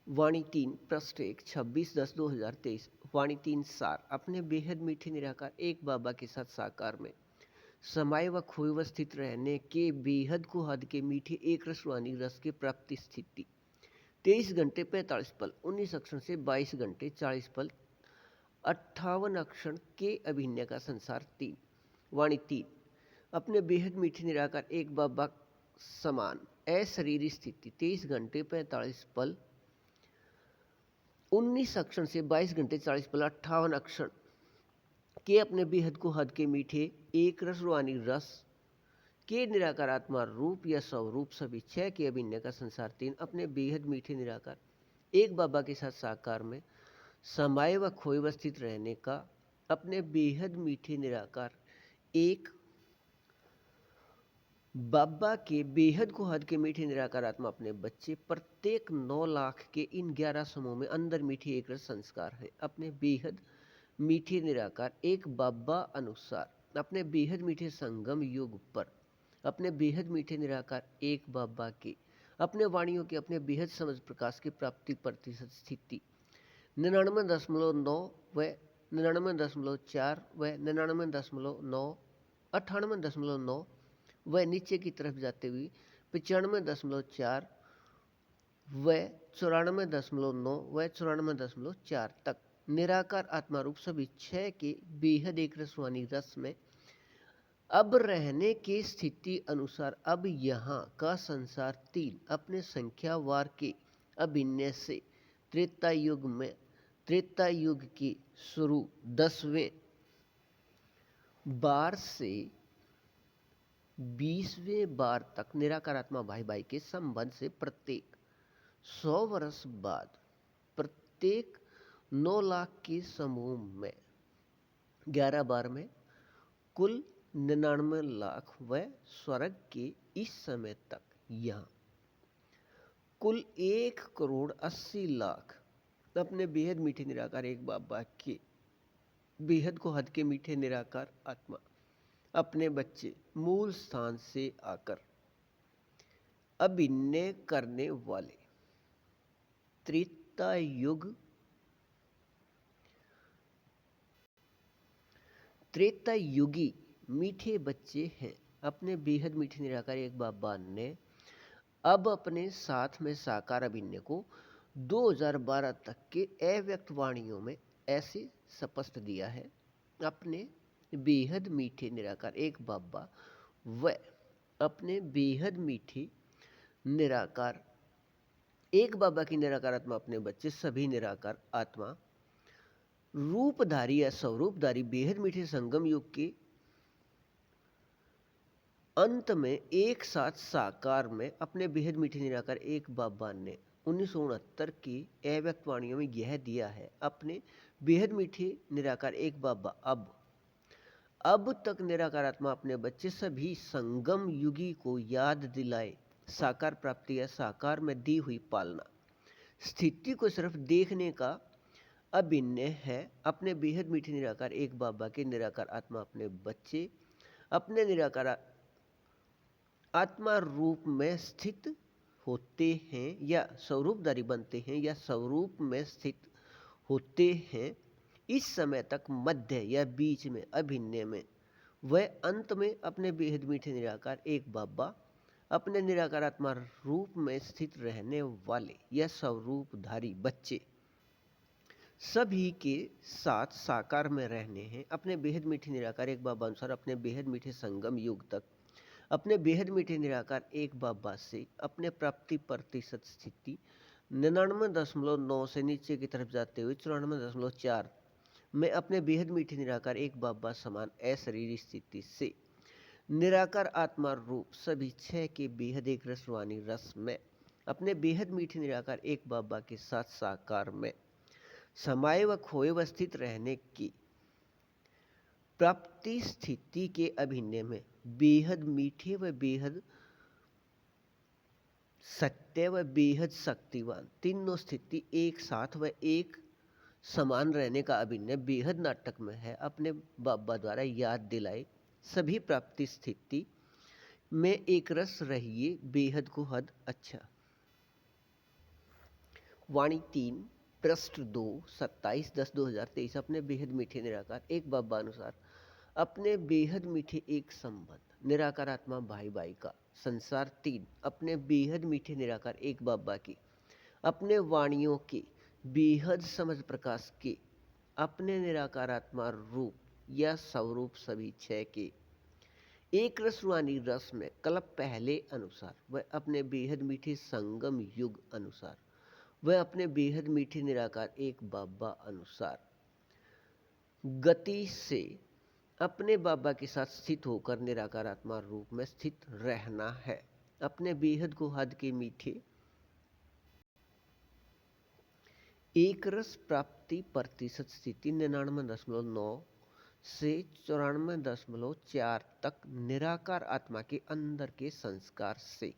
वाणी 3 पृष्ठ 1 26/10/2023। वाणी 3 सार। अपने बेहद मीठे निराकार एक बाबा के साथ साकार में समाये व खोए व स्थित रहने के बेहद को हद के मीठे एक रसवानी रस के प्राप्ति स्थिति 23 घंटे 45 पल 19 अक्षण से 22 घंटे 40 पल 58 अक्षण के अभिनय का संसार 3। वाणी 3 अपने बेहद मीठे निराकार एक बाबा समान अशरीरी स्थिति 23 घंटे 45 पल 19 अक्षण से 22 घंटे 40 पल 58 अक्षण के अपने बेहद को हद के मीठे एक रस रूहानी रस के निराकार आत्मा रूप या स्वरूप सभी छह के अभिनय का संसार 3। अपने बेहद मीठे निराकार एक बाबा के साथ साकार में समाये व खोए व स्थित रहने का अपने बेहद मीठे निराकार एक बाबा के बेहद को हद के मीठे निराकार आत्मा अपने बच्चे प्रत्येक 9 लाख के इन 11 समूह में अंदर मीठे एक रस संस्कार है। अपने बेहद मीठे निराकार एक बाबा अनुसार अपने बेहद मीठे संगम युग पर अपने बेहद मीठे निराकार एक बाबा के अपने वाणियों के अपने बेहद समझ प्रकाश की प्राप्ति प्रतिशत स्थिति 99.9 व 99.4 व 99.9 98.9 व नीचे की तरफ जाते हुए 95.4 व 94.9 व 94.4 तक निराकार आत्मा रूप सभी छह के बेहद एक रसवानी रस में अब रहने की स्थिति अनुसार अब यहाँ का संसार 3 अपने संख्यावार के अभिनय से त्रेता युग में त्रेता युग के शुरू 10वें बार से 20वें बार तक निराकार आत्मा भाई भाई के संबंध से प्रत्येक 100 वर्ष बाद प्रत्येक 9 लाख के समूह में 11 बार में कुल 99 लाख व स्वर्ग के इस समय तक यहाँ कुल 1,80,00,000 अपने बेहद मीठे निराकार एक बाबा के बेहद को हद के मीठे निराकार आत्मा अपने बच्चे मूल स्थान से आकर अभिनय करने वाले त्रेता युगी मीठे बच्चे हैं। अपने बेहद मीठे निराकार एक बाबा ने अब अपने साथ में साकार अभिनय को 2012 तक के अव्यक्त वाणियों में ऐसे स्पष्ट दिया है। अपने बेहद मीठे निराकार एक बाबा व अपने बेहद मीठे निराकार एक बाबा की निराकार आत्मा अपने बच्चे सभी निराकार आत्मा रूपधारी या स्वरूपधारी बेहद मीठे संगम युग के अंत में एक साथ साकार में अपने बेहद मीठे निराकार एक बाबा ने 1969 की अव्यक्त वाणियों में यह दिया है। अपने बेहद मीठे निराकार एक बाबा अब तक निराकार आत्मा अपने बच्चे सभी संगम युगी को याद दिलाए साकार प्राप्ति या साकार में दी हुई पालना स्थिति को सिर्फ देखने का अभिनय है। अपने बेहद मीठे निराकार एक बाबा के निराकार आत्मा अपने बच्चे अपने निराकार आत्मा रूप में स्थित होते हैं या स्वरूपधारी बनते हैं या स्वरूप में स्थित होते हैं। इस समय तक मध्य या बीच में अभिनय में वह अंत में अपने बेहद मीठे निराकार एक बाबा अपने निराकार आत्मा रूप में स्थित रहने वाले या स्वरूपधारी बच्चे सभी के साथ साकार में रहने हैं। अपने बेहद मीठे निराकार एक बाबा अनुसार अपने बेहद मीठे संगम युग तक अपने बेहद मीठे निराकार एक बाबा से अपने प्राप्ति प्रतिशत स्थिति 99.9 से नीचे की तरफ जाते हुए 94.4 में अपने बेहद मीठे निराकार एक बाबा समान अशरीरी स्थिति से निराकार आत्मा रूप सभी छह के बेहद एक रसवानी रस में अपने बेहद मीठे निराकार एक बाबा के साथ साकार में समाये व खोए व स्थित रहने की प्राप्ति स्थिति के अभिनय में बेहद मीठे व बेहद सत्य व बेहद शक्तिवान तीनों स्थिति एक साथ व एक समान रहने का अभिनय बेहद नाटक में है। अपने बाबा द्वारा याद दिलाए सभी प्राप्ति स्थिति में एक रस रहिए बेहद को हद अच्छा वाणी 3 पृष्ठ 2 27/10/2023 अपने बेहद मीठे निराकार एक बाबा अनुसार अपने बेहद मीठे एक संबंध निराकार आत्मा भाई भाई का संसार 3 अपने बेहद मीठे निराकार एक बाबा की अपने वाणियों के बेहद समझ प्रकाश के अपने निराकार आत्मा रूप या स्वरूप सभी छह के एक रस रूहानी रस में कल्प पहले अनुसार वह अपने बेहद मीठे संगम युग अनुसार वह अपने बेहद मीठे निराकार एक बाबा अनुसार गति से अपने बाबा के साथ स्थित होकर निराकार आत्मा रूप में स्थित रहना है। अपने बेहद को हद के मीठे एक रस प्राप्ति प्रतिशत स्थिति 99.9 से 94.4 तक निराकार आत्मा के अंदर के संस्कार से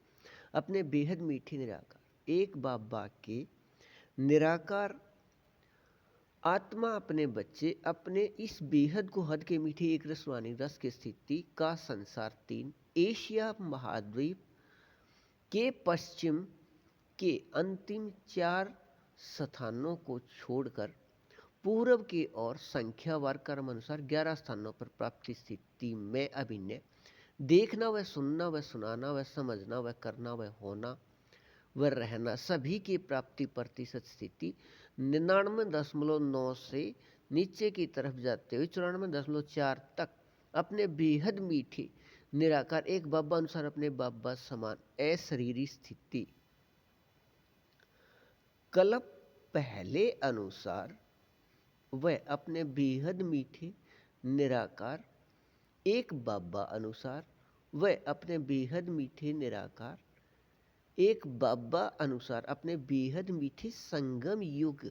अपने बेहद मीठे निराकार एक बाबा के निराकार आत्मा अपने बच्चे अपने इस बेहद को हद के मीठे एक रसवानी रस की स्थिति का संसार 3 एशिया महाद्वीप के पश्चिम के अंतिम 4 स्थानों को छोड़कर पूर्व की ओर संख्यावार क्रम अनुसार 11 स्थानों पर प्राप्ति स्थिति में अभिनय देखना व सुनना व सुनाना व समझना व करना व होना व रहना सभी की प्राप्ति प्रतिशत स्थिति 99.9 से नीचे की तरफ जाते हुए 94.4 तक अपने बेहद मीठे निराकार एक बाबा अनुसार अपने बाबा समान अशरीरी स्थिति कल्प पहले अनुसार वह अपने बेहद मीठे निराकार एक बाबा अनुसार वह अपने बेहद मीठे निराकार एक बाबा अनुसार अपने बेहद मीठे संगम युग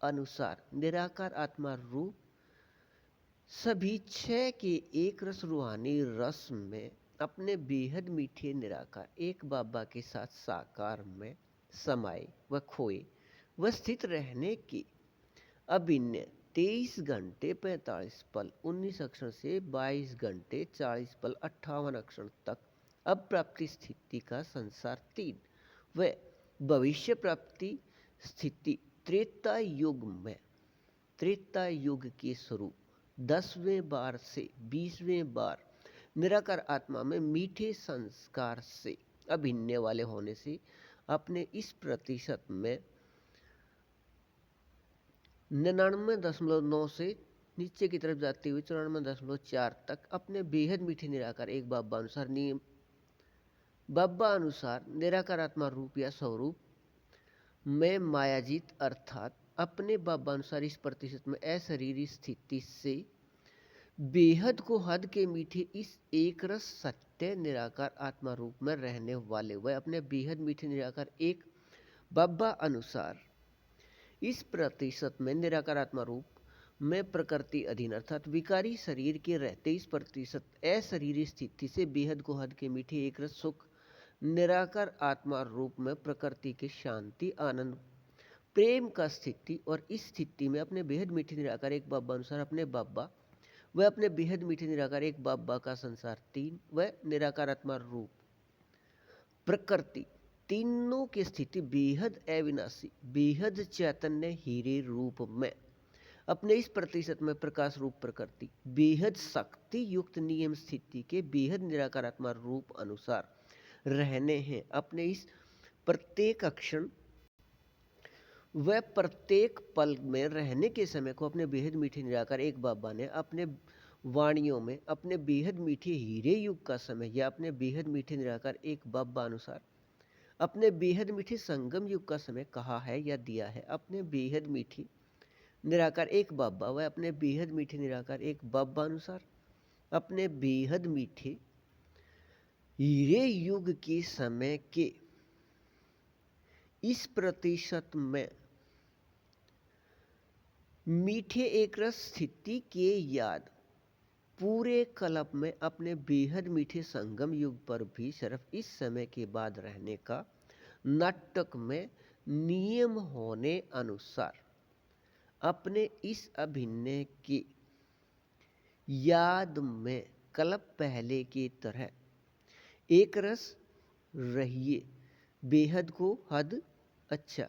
अनुसार निराकार आत्मा रूप सभी छह के एक रस रूहानी रस में अपने बेहद मीठे निराकार एक बाबा के साथ साकार में समाये व खोए व स्थित रहने की अभिनय 23 घंटे 45 पल 19 अक्षर से 22 घंटे 40 पल 58 अक्षर तक अब प्राप्ति स्थिति का संसार 3 व भविष्य प्राप्ति स्थिति त्रेता युग में त्रेता युग के स्वरूप 10वें बार से 20वें बार निराकार आत्मा में मीठे संस्कार से अभिनय वाले होने से अपने इस प्रतिशत में 99.9 से नीचे की तरफ जाते हुए 94.4 तक अपने बेहद मीठे निराकार एक बाबा अनुसार नियम बाबा अनुसार निराकार आत्मा रूप या स्वरूप में मायाजीत अर्थात अपने बाबा अनुसार इस प्रतिशत में अशरीरी स्थिति से बेहद को हद के मीठे इस एक रस सत्य निराकार आत्मा रूप में रहने वाले वह अपने बेहद मीठे निराकार एक बाबा अनुसार इस प्रतिशत में निराकार आत्मा रूप में प्रकृति अधीन अर्थात विकारी शरीर के रहते इस प्रतिशत अशरीरी स्थिति से बेहद को हद के मीठे एक रस सुख निराकार आत्मा रूप में प्रकृति के शांति आनंद प्रेम का स्थिति और इस स्थिति में अपने बेहद मीठे निराकार एक बाबा अनुसार अपने बाबा वह अपने बेहद मीठे निराकार एक बाबा का संसार 3 वह निराकार आत्मा रूप प्रकृति तीनों की स्थिति बेहद अविनाशी बेहद चैतन्य हीरे रूप में अपने इस प्रतिशत में प्रकाश रूप प्रकृति बेहद शक्ति युक्त नियम स्थिति के बेहद निराकार आत्मा रूप अनुसार रहने हैं। अपने इस प्रत्येक अक्षण व प्रत्येक पल में रहने के समय को अपने बेहद मीठे निराकार एक बाबा ने अपने वाणियों में अपने बेहद मीठे हीरे युग का समय या अपने बेहद मीठे निराकार एक बाबा अनुसार अपने बेहद मीठे संगम युग का समय कहा है या दिया है। अपने बेहद मीठे निराकार एक बाबा व अपने बेहद मीठे निराकार एक बाबा अनुसार अपने बेहद मीठे हीरे युग के समय के इस प्रतिशत में मीठे एक रस स्थिति के याद पूरे कल्प में अपने बेहद मीठे संगम युग पर भी सिर्फ इस समय के बाद रहने का नाटक में नियम होने अनुसार अपने इस अभिनय की याद में कल्प पहले की तरह एक रस रहिए बेहद को हद अच्छा